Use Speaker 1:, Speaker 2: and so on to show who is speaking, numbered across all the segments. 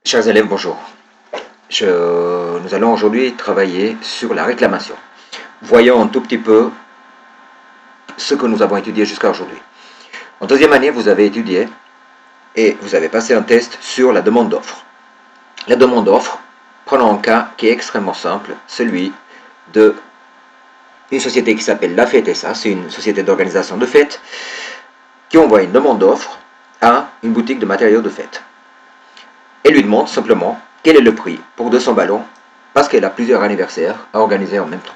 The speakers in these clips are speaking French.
Speaker 1: Chers élèves, bonjour. Nous allons aujourd'hui travailler sur la réclamation. Voyons un tout petit peu ce que nous avons étudié jusqu'à aujourd'hui. En deuxième année, vous avez étudié et vous avez passé un test sur la demande d'offre. La demande d'offre, prenons un cas qui est extrêmement simple, celui de une société qui s'appelle La Fête SA, c'est une société d'organisation de fêtes, qui envoie une demande d'offre à une boutique de matériaux de fête. Elle lui demande simplement quel est le prix pour 200 ballons parce qu'elle a plusieurs anniversaires à organiser en même temps.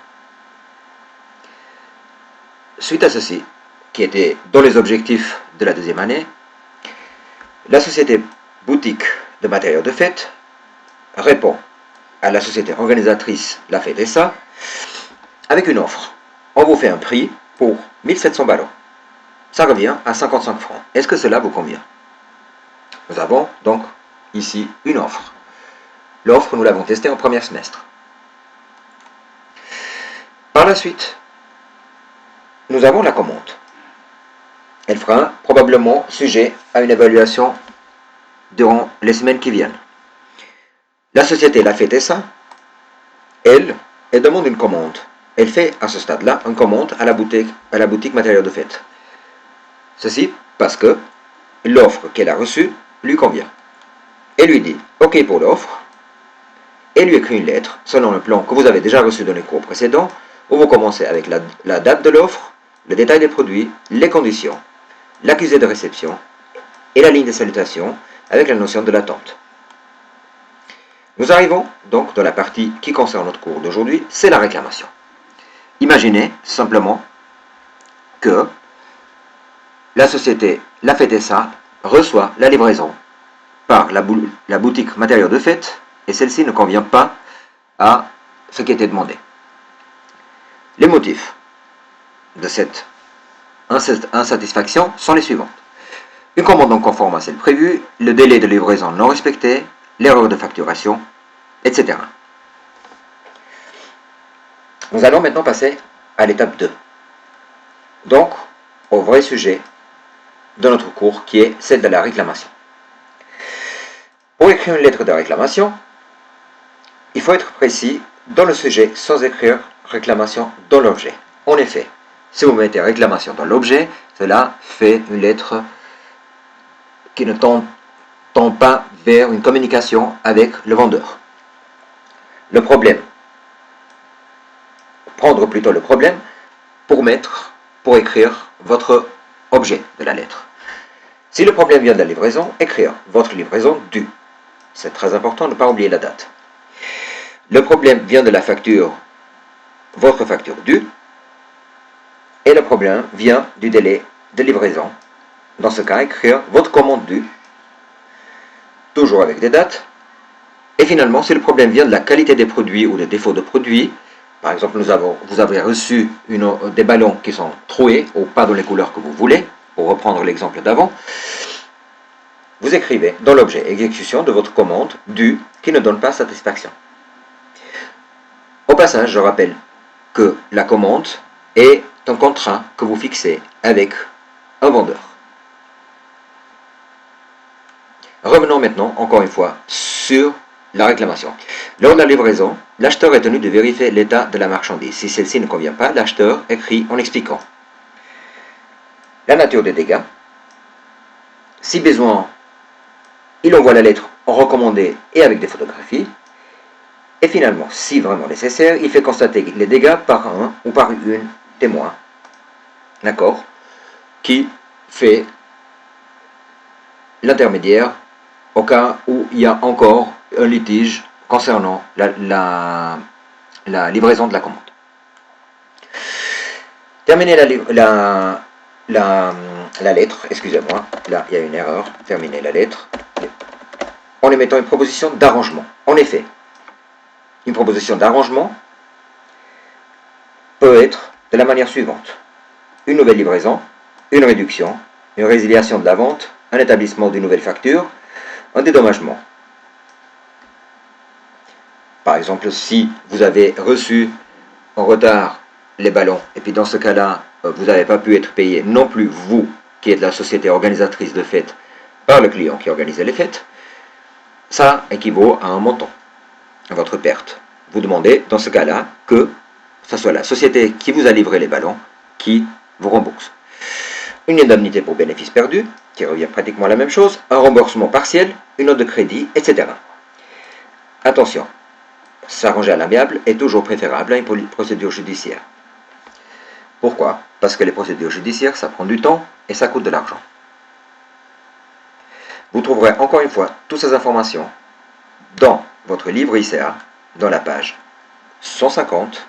Speaker 1: Suite à ceci, qui était dans les objectifs de la deuxième année, la société boutique de matériaux de fête répond à la société organisatrice La Fête SA avec une offre. On vous fait un prix pour 1700 ballons. Ça revient à 55 francs. Est-ce que cela vous convient? Nous avons donc ici une offre. L'offre, nous l'avons testée en premier semestre. Par la suite, nous avons la commande. Elle fera probablement sujet à une évaluation durant les semaines qui viennent. La société La Fête SA, elle demande une commande. Elle fait à ce stade-là une commande à la boutique matériaux de fête. Ceci parce que l'offre qu'elle a reçue lui convient. Elle lui dit OK pour l'offre, et lui écrit une lettre selon le plan que vous avez déjà reçu dans les cours précédents, où vous commencez avec la date de l'offre, le détail des produits, les conditions, l'accusé de réception et la ligne de salutation avec la notion de l'attente. Nous arrivons donc dans la partie qui concerne notre cours d'aujourd'hui, c'est la réclamation. Imaginez simplement que la société La Fête SA reçoit la livraison par la boutique matériaux de fête et celle-ci ne convient pas à ce qui était demandé. Les motifs de cette insatisfaction sont les suivants. Une commande non conforme à celle prévue, le délai de livraison non respecté, l'erreur de facturation, etc. Nous allons maintenant passer à l'étape 2. Donc, au vrai sujet de notre cours qui est celle de la réclamation. Pour écrire une lettre de réclamation, il faut être précis dans le sujet sans écrire réclamation dans l'objet. En effet, si vous mettez réclamation dans l'objet, cela fait une lettre qui ne tend pas vers une communication avec le vendeur. Le problème, prendre plutôt le problème pour écrire votre objet de la lettre. Si le problème vient de la livraison, écrire votre livraison due. C'est très important de ne pas oublier la date. Le problème vient de la facture, votre facture due, et le problème vient du délai de livraison. Dans ce cas, écrire votre commande due, toujours avec des dates. Et finalement, si le problème vient de la qualité des produits ou des défauts de produits, par exemple, vous avez reçu des ballons qui sont troués ou pas dans les couleurs que vous voulez, pour reprendre l'exemple d'avant, vous écrivez dans l'objet exécution de votre commande due qui ne donne pas satisfaction. Au passage, je rappelle que la commande est un contrat que vous fixez avec un vendeur. Revenons maintenant, encore une fois, sur la réclamation. Lors de la livraison, l'acheteur est tenu de vérifier l'état de la marchandise. Si celle-ci ne convient pas, l'acheteur écrit en expliquant la nature des dégâts. Si besoin, il envoie la lettre en recommandé et avec des photographies. Et finalement, si vraiment nécessaire, il fait constater les dégâts par un ou par une témoin, d'accord, qui fait l'intermédiaire au cas où il y a encore un litige concernant la livraison de la commande. Terminer la lettre, excusez-moi, là il y a une erreur, terminer la lettre, en émettant une proposition d'arrangement. En effet, une proposition d'arrangement peut être de la manière suivante. Une nouvelle livraison, une réduction, une résiliation de la vente, un établissement d'une nouvelle facture, un dédommagement. Par exemple, si vous avez reçu en retard les ballons, et puis dans ce cas-là, vous n'avez pas pu être payé non plus vous, qui êtes la société organisatrice de fêtes, par le client qui organisait les fêtes, ça équivaut à un montant, à votre perte. Vous demandez, dans ce cas-là, que ce soit la société qui vous a livré les ballons qui vous rembourse. Une indemnité pour bénéfice perdu, qui revient pratiquement à la même chose, un remboursement partiel, une note de crédit, etc. Attention, s'arranger à l'amiable est toujours préférable à une procédure judiciaire. Pourquoi? Parce que les procédures judiciaires, ça prend du temps et ça coûte de l'argent. Vous trouverez encore une fois toutes ces informations dans votre livre ICA, dans la page 150,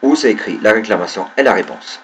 Speaker 1: où c'est écrit la réclamation et la réponse.